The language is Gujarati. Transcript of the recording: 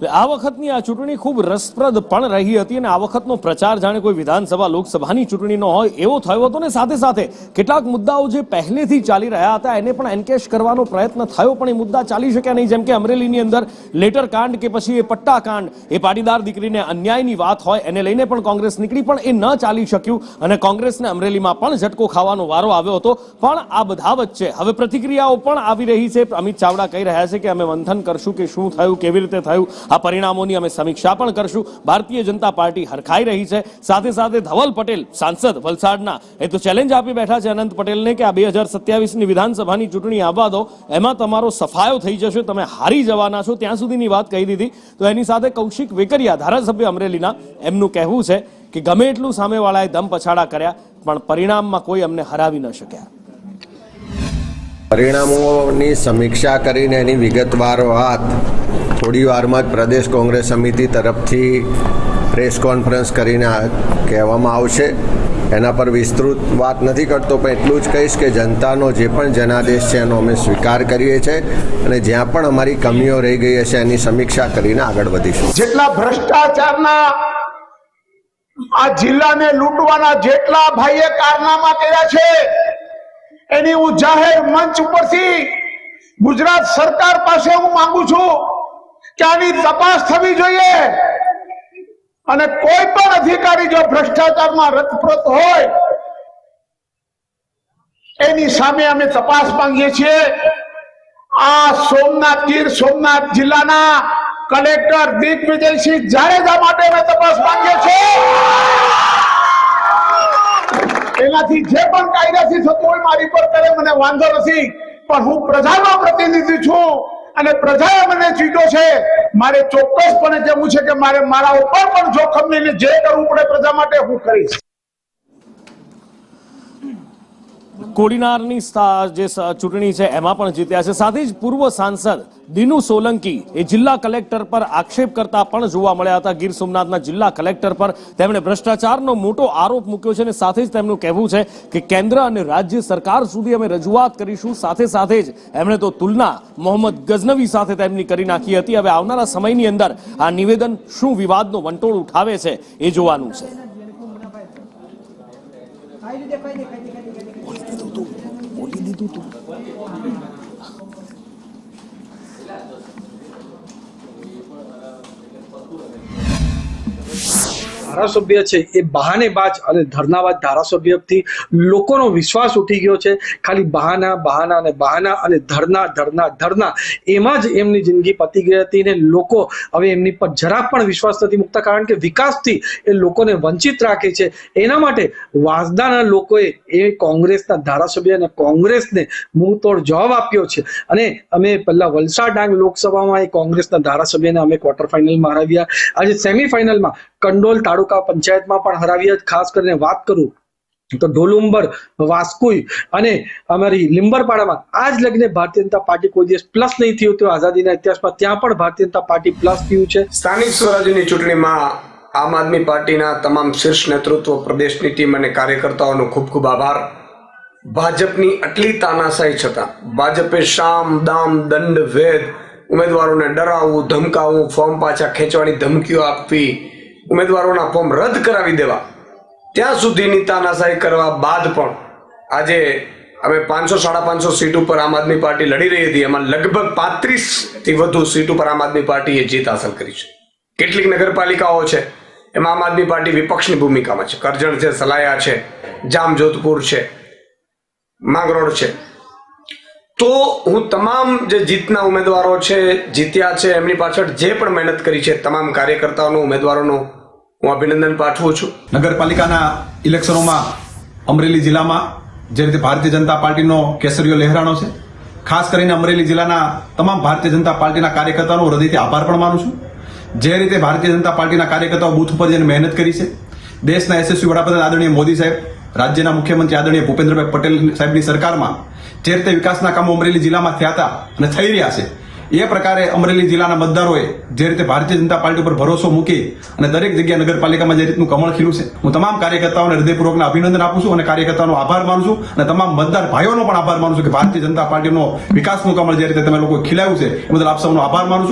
આ વખતની આ ચૂંટણી ખૂબ રસપ્રદ પણ રહી હતી અને આ વખતનો પ્રચાર જાણે કોઈ વિધાનસભા લોકસભાની ચૂંટણીનો હોય એવો થયો હતો ને સાથે સાથે કેટલાક મુદ્દાઓ જે પહેલેથી ચાલી રહ્યા હતા એને પણ એન્કેશ કરવાનો પ્રયત્ન થયો પણ એ મુદ્દા ચાલી શક્યા નહીં, જેમ કે અમરેલીની અંદર લેટર કાંડ કે પછી એ પટ્ટા કાંડ, એ પાટીદાર દીકરીને અન્યાયની વાત હોય એને લઈને પણ કોંગ્રેસ નીકળી પણ એ ન ચાલી શક્યું અને કોંગ્રેસને અમરેલીમાં પણ ઝટકો ખાવાનો વારો આવ્યો હતો। પણ આ બધા વચ્ચે હવે પ્રતિક્રિયાઓ પણ આવી રહી છે। અમિત ચાવડા કહી રહ્યા છે કે અમે મંથન કરશું કે શું થયું, કેવી રીતે થયું, આ પરિણામોની અમે સમીક્ષા પણ કરશું। ભારતીય જનતા પાર્ટી હરખાઈ રહી છે। સાથે સાથે ધવલ પટેલ સાંસદ વલસાડના એ તો ચેલેન્જ આપી બેઠા છે અનંત પટેલને કે આ 2027ની વિધાનસભાની ચૂંટણી આવવા દો, એમાં તમારો સફાયો થઈ જશે, તમે હારી જવાના છો, ત્યાં સુધીની વાત કહી દીધી। તો એની સાથે કૌશિક વેકરિયા ધારાસભ્ય અમરેલીના એમનું કહેવું છે કે ગમે એટલું સામેવાળાએ દમ પછાડા કર્યા પણ પરિણામમાં કોઈ અમને હરાવી ન શક્યા। પરિણામોની સમીક્ષા કરીને એની વિગતવાર વાત થોડી વારમાં જ પ્રદેશ કોંગ્રેસ સમિતિ તરફથી પ્રેસ કોન્ફરન્સ કરીને કહેવામાં આવશે। એના પર વિસ્તૃત વાત નથી કરતો, પણ એટલું જ કહીશ કે જનતાનો જે પણ જનાદેશ છે એનો અમે સ્વીકાર કરીએ છીએ અને જ્યાં પણ અમારી કમીઓ રહી ગઈ હશે એની સમીક્ષા કરીને આગળ વધીશું। જેટલા ભ્રષ્ટાચારના આ જિલ્લાને લૂંટવાના જેટલા ભાઈએ કારનામા કર્યા છે એની હું જાહેર મંચ ઉપરથી ગુજરાત સરકાર પાસે હું માંગુ છું કે આની તપાસ થવી જોઈએ અને કોઈ પણ અધિકારી જો ભ્રષ્ટાચારમાં રતપ્રત હોય એની સામે અમે તપાસ માંગીએ છીએ। આ ગીર સોમનાથ જિલ્લાના કલેક્ટર દિગ્વિજયસિંહ જાડેજા માટે અમે તપાસ માંગીએ છીએ। એનાથી જે પણ કાયદાથી થતું હોય મારી પર કરે, મને વાંધો નથી, પણ હું પ્રજાનો પ્રતિનિધિ છું અને પ્રજાએ મને ચૂંટ્યો છે। મારે ચોક્કસપણે કહેવું છે કે મારે મારા ઉપર પણ જોખમ લઈને જે કરવું પડે પ્રજા માટે હું કરીશ। કોડીનારની જે ચૂંટણી છે એમાં પણ જીત્યા છે। સાથે જ પૂર્વ સાંસદ દિનુ સોલંકી એ જિલ્લા કલેક્ટર પર આક્ષેપ કરતા પણ જોવા મળ્યા હતા। ગીર સોમનાથના જિલ્લા કલેક્ટર પર તેમણે ભ્રષ્ટાચારનો મોટો આરોપ મૂક્યો છે અને સાથે જ તેમનું કહેવું છે કે કેન્દ્ર અને રાજ્ય સરકાર સુધી અમે રજૂઆત કરીશું। સાથે સાથે જ એમણે તો તુલના મોહમ્મદ ગઝનવી સાથે તેમની કરી નાખી હતી। હવે આવનારા સમયની અંદર આ નિવેદન શું વિવાદનો વંટોળ ઉઠાવે છે એ જોવાનું છે। ધારાસભ્ય છે એ બહાનેબાજ અને ધરનાબાજ ધારાસભ્યથી લોકોનો વિશ્વાસ ઉઠી ગયો છે। ખાલી બહાના અને ધરના એમાં જ એમની જિંદગી પતી ગઈ હતી ને લોકો હવે એમની પર જરાક પણ વિશ્વાસ નથી મૂકતા, કારણ કે વિકાસથી એ લોકોને વંચિત રાખે છે। એના માટે વાંસદાના લોકોએ એ કોંગ્રેસના ધારાસભ્ય અને કોંગ્રેસને મુંહતોડ જવાબ આપ્યો છે અને અમે પહેલા વલસાડ ડાંગ લોકસભામાં એ કોંગ્રેસના ધારાસભ્યને અમે ક્વાર્ટર ફાઇનલમાં હરાવ્યા। આજે સેમીફાઇનલમાં કંડોલ તાલુકા પંચાયતમાં પણ હરાવ્યા। ખાસ કરીને વાત કરું તો ઢોલુંબર, વાસ્કુઈ અને અમારી લીંબરપાડામાં આજ લગીને ભારતીય જનતા પાર્ટી કોઈ દિવસ પ્લસ નહીં થયું હતું આઝાદીના ઇતિહાસમાં, ત્યાં પણ ભારતીય જનતા પાર્ટી પ્લસ થયું છે। સ્થાનિક સ્વરાજ્યની ચૂંટણીમાં આમ આદમી પાર્ટીના તમામ શીર્ષ નેતૃત્વ, પ્રદેશની ટીમ અને કાર્યકર્તાઓનો ખૂબ ખૂબ આભાર। ભાજપની આટલી તાનાશાહી છતાં ભાજપે શામ દામ દંડ ભેદ ઉમેદવારોને ડરાવવું, ધમકાવવું, ફોર્મ પાછા ખેંચવાની ધમકીઓ આપવી, ઉમેદવારોના ફોર્મ રદ કરાવી દેવા, ત્યાં સુધીની તાનાશાહી કરવા બાદ પણ આજે અમે 500-550 સીટ ઉપર આમ આદમી પાર્ટી લડી રહી હતી, એમાં લગભગ 35થી વધુ સીટ ઉપર આમ આદમી પાર્ટીએ જીત હાંસલ કરી છે। કેટલીક નગરપાલિકાઓ છે એમાં આમ આદમી પાર્ટી વિપક્ષની ભૂમિકામાં છે। કરજણ છે, સલાયા છે, જામજોધપુર છે, માંગરોળ છે। તો હું તમામ જે જીતના ઉમેદવારો છે, જીત્યા છે, એમની પાછળ જે પણ મહેનત કરી છે તમામ કાર્યકર્તાઓનો, ઉમેદવારોનો હું અભિનંદન પાઠવું છું। નગરપાલિકાના ઇલેક્શનોમાં અમરેલી જિલ્લામાં જે રીતે ભારતીય જનતા પાર્ટીનો કેસરીઓ લહેરાણો છે, ખાસ કરીને અમરેલી જિલ્લાના તમામ ભારતીય જનતા પાર્ટીના કાર્યકર્તાઓનો હૃદયથી આભાર પણ માનું છું। જે રીતે ભારતીય જનતા પાર્ટીના કાર્યકર્તાઓ બૂથ ઉપર જઈને મહેનત કરી છે, દેશના યશસ્વી વડાપ્રધાન આદરણીય મોદી સાહેબ, રાજ્યના મુખ્યમંત્રી આદરણીય ભૂપેન્દ્રભાઈ પટેલ સાહેબની સરકારમાં જે રીતે વિકાસના કામો અમરેલી જિલ્લામાં થયા હતા અને થઈ રહ્યા છે, એ પ્રકારે અમરેલી જિલ્લાના મતદારોએ જે રીતે ભારતીય જનતા પાર્ટી ઉપર ભરોસો મૂકી અને દરેક જગ્યાએ નગરપાલિકામાં જે રીતનું કમળ ખીલું છે, હું તમામ કાર્યકર્તાઓને હૃદયપૂર્વકના અભિનંદન આપું છું અને કાર્યકર્તાઓનો આભાર માનું છું અને તમામ મતદાર ભાઈઓનો પણ આભાર માનું છું કે ભારતીય જનતા પાર્ટીનો વિકાસનું કમળ જે રીતે તમે લોકો ખીલાવ્યું છે એ બદલ આપ સૌનો આભાર માનું છું।